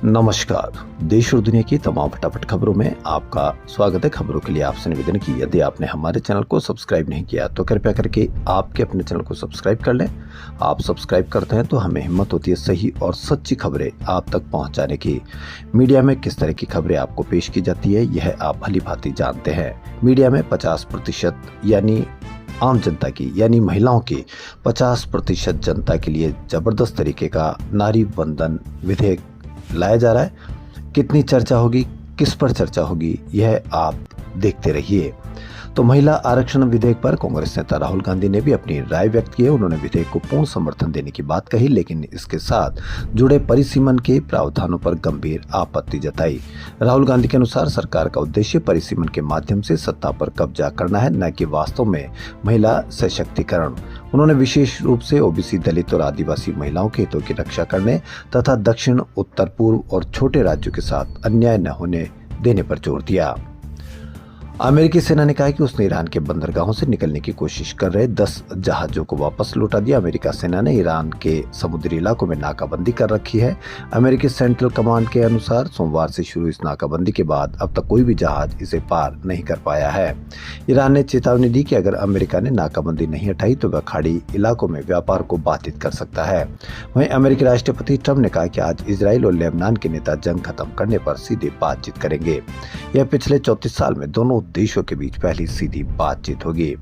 नमस्कार। देश और दुनिया की तमाम फटाफट खबरों में आपका स्वागत है। खबरों के लिए आपसे निवेदन की यदि आपने हमारे चैनल को सब्सक्राइब नहीं किया तो कृपया करके आपके अपने चैनल को सब्सक्राइब कर लें। आप सब्सक्राइब करते हैं तो हमें हिम्मत होती है सही और सच्ची खबरें आप तक पहुंचाने की। मीडिया में किस तरह की खबरें आपको पेश की जाती है यह आप भली भांति जानते हैं। मीडिया में 50% यानी आम जनता की यानी महिलाओं की 50% जनता के लिए जबरदस्त तरीके का नारी वंदन विधेयक लाया जा रहा है। कितनी चर्चा होगी, किस पर चर्चा होगी, यह आप देखते रहिए। तो महिला आरक्षण विधेयक पर कांग्रेस नेता राहुल गांधी ने भी अपनी राय व्यक्त की है। उन्होंने विधेयक को पूर्ण समर्थन देने की बात कही, लेकिन इसके साथ जुड़े परिसीमन के प्रावधानों पर गंभीर आपत्ति जताई। राहुल गांधी के अनुसार सरकार का उद्देश्य परिसीमन के माध्यम से सत्ता पर कब्जा करना है, न कि वास्तव में महिला सशक्तिकरण। उन्होंने विशेष रूप से ओबीसी, दलित और आदिवासी महिलाओं के हितों की रक्षा करने तथा दक्षिण, उत्तर पूर्व और छोटे राज्यों के साथ अन्याय न होने देने पर जोर दिया। अमेरिकी सेना ने कहा कि उसने ईरान के बंदरगाहों से निकलने की कोशिश कर रहे 10 जहाजों को वापस लौटा दिया। अमेरिका सेना ने ईरान के समुद्री इलाकों में नाकाबंदी कर रखी है। अमेरिकी सेंट्रल कमांड के अनुसार सोमवार से शुरू इस नाकाबंदी के बाद अब तक कोई भी जहाज इसे पार नहीं कर पाया है। ईरान ने चेतावनी दी कि अगर अमेरिका ने नाकाबंदी नहीं हटाई तो वह खाड़ी इलाकों में व्यापार को बाधित कर सकता है। वहीं अमेरिकी राष्ट्रपति ट्रंप ने कहा कि आज इजराइल और लेबनान के नेता जंग खत्म करने पर सीधे बातचीत करेंगे। यह पिछले 34 साल में दोनों देशों के बीच पहली सीधी बातचीत होगी।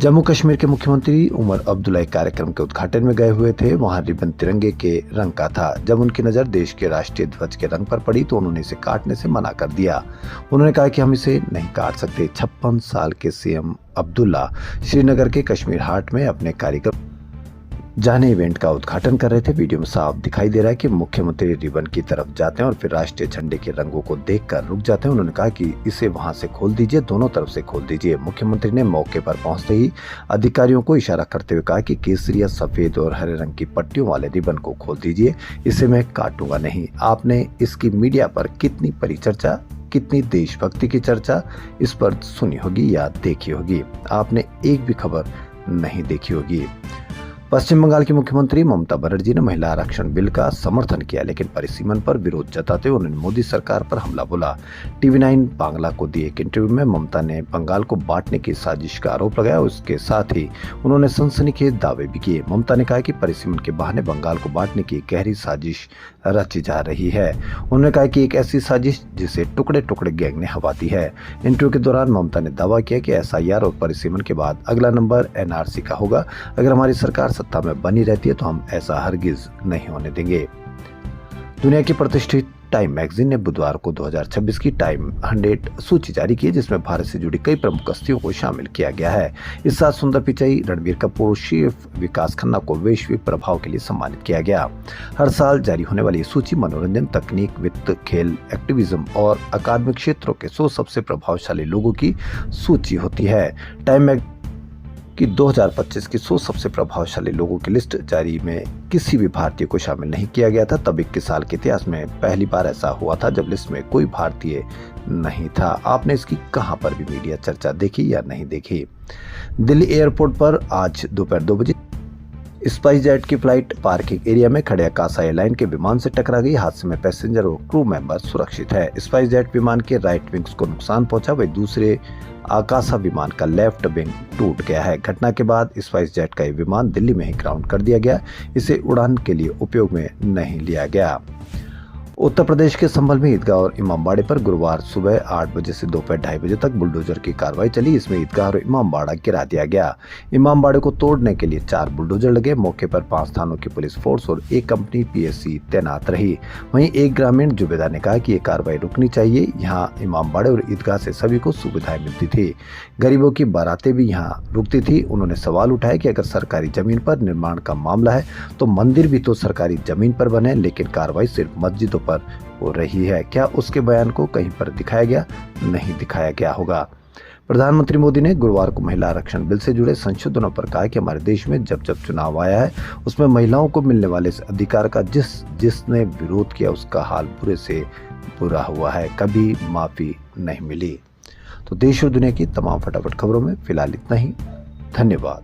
जम्मू कश्मीर के मुख्यमंत्री उमर अब्दुल्ला एक कार्यक्रम के उद्घाटन में गए हुए थे। वहां रिबन तिरंगे के रंग का था। जब उनकी नजर देश के राष्ट्रीय ध्वज के रंग पर पड़ी तो उन्होंने इसे काटने से मना कर दिया। उन्होंने कहा कि हम इसे नहीं काट सकते। 56 साल के सीएम अब्दुल्ला श्रीनगर के कश्मीर हाट में अपने कार्यक्रम जाने इवेंट का उद्घाटन कर रहे थे। वीडियो में साफ दिखाई दे रहा है कि मुख्यमंत्री रिबन की तरफ जाते हैं और फिर राष्ट्रीय झंडे के रंगों को देखकर रुक जाते हैं। उन्होंने कहा कि इसे वहां से खोल दीजिए, दोनों तरफ से खोल दीजिए। मुख्यमंत्री ने मौके पर पहुंचते ही अधिकारियों को इशारा करते हुए कहा कि केसरिया, सफेद और हरे रंग की पट्टियों वाले रिबन को खोल दीजिए, इसे मैं काटूंगा नहीं। आपने इसकी मीडिया पर कितनी परिचर्चा, कितनी देशभक्ति की चर्चा इस पर सुनी होगी या देखी होगी। आपने एक भी खबर नहीं देखी होगी। पश्चिम बंगाल की मुख्यमंत्री ममता बनर्जी ने महिला आरक्षण बिल का समर्थन किया, लेकिन परिसीमन पर विरोध जताते हुए उन्होंने मोदी सरकार पर हमला बोला। TV9 बांग्ला को दिए एक इंटरव्यू में ममता ने बंगाल को बांटने की साजिश का आरोप लगाया। उसके साथ ही उन्होंने सनसनीखेज दावे भी किए। ममता ने कहा कि परिसीमन के बहाने बंगाल को बांटने की गहरी साजिश रची जा रही है। उन्होंने कहा कि एक ऐसी साजिश जिसे टुकड़े टुकड़े गैंग ने हवा दी है। इंटरव्यू के दौरान ममता ने दावा किया कि SIR और परिसीमन के बाद अगला नंबर NRC का होगा। अगर हमारी सरकार सत्ता में बनी रहती है तो हम ऐसा हरगिज नहीं होने देंगे। दुनिया की प्रतिष्ठित टाइम मैगजीन ने बुधवार को 2026 की टाइम 100 सूची जारी की, जिसमें भारत से जुड़ी कई प्रमुख हस्तियों को शामिल किया गया है। इस साल सुंदर पिचाई, रणबीर कपूर, शेफ विकास खन्ना को वैश्विक प्रभाव के लिए सम्मानित किया गया। हर साल जारी होने वाली सूची मनोरंजन, तकनीक, वित्त, खेल, एक्टिविज्म और अकादमिक क्षेत्रों के 100 सबसे प्रभावशाली लोगों की सूची होती है। टाइम कि 2025 की 100 सबसे प्रभावशाली लोगों की लिस्ट जारी में किसी भी भारतीय को शामिल नहीं किया गया था। तब 21 साल के इतिहास में पहली बार ऐसा हुआ था जब लिस्ट में कोई भारतीय नहीं था। आपने इसकी कहां पर भी मीडिया चर्चा देखी या नहीं देखी? दिल्ली एयरपोर्ट पर आज दोपहर 2 बजे स्पाइस जेट की फ्लाइट पार्किंग एरिया में खड़े आकाशा एयरलाइन के विमान से टकरा गई। हादसे में पैसेंजर और क्रू मेंबर सुरक्षित है। स्पाइस जेट विमान के राइट विंग्स को नुकसान पहुंचा, वही दूसरे आकाशा विमान का लेफ्ट विंग टूट गया है। घटना के बाद स्पाइस जेट का ये विमान दिल्ली में ही ग्राउंड कर दिया गया। इसे उड़ान के लिए उपयोग में नहीं लिया गया। उत्तर प्रदेश के संभल में ईदगाह और इमामबाड़े पर गुरुवार सुबह 8 बजे से दोपहर 2:30 बजे तक बुलडोजर की कार्रवाई चली। इसमें ईदगाह और इमामबाड़ा गिरा दिया गया। इमामबाड़े को तोड़ने के लिए 4 बुलडोजर लगे। मौके पर 5 थानों की पुलिस फोर्स और 1 कंपनी PSC तैनात रही। वहीं एक ग्रामीण जुबेदार ने कहा कि ये कार्रवाई रुकनी चाहिए। यहाँ इमामबाड़े और ईदगाह से सभी को सुविधाएं मिलती थी। गरीबों की बारातें भी यहाँ रुकती थी। उन्होंने सवाल उठाया कि अगर सरकारी जमीन पर निर्माण का मामला है तो मंदिर भी तो सरकारी जमीन पर बने, लेकिन कार्रवाई सिर्फ मस्जिदों पर हो रही है। क्या उसके बयान को कहीं पर दिखाया गया? नहीं दिखाया गया होगा। प्रधानमंत्री मोदी ने गुरुवार को महिला आरक्षण बिल से जुड़े संशोधनों पर कहा कि हमारे देश में जब जब चुनाव आया है उसमें महिलाओं को मिलने वाले इस अधिकार का जिसने विरोध किया उसका हाल बुरे से बुरा हुआ है। कभी माफी नहीं मिली। तो देश और दुनिया की तमाम फटाफट खबरों में फिलहाल इतना ही। धन्यवाद।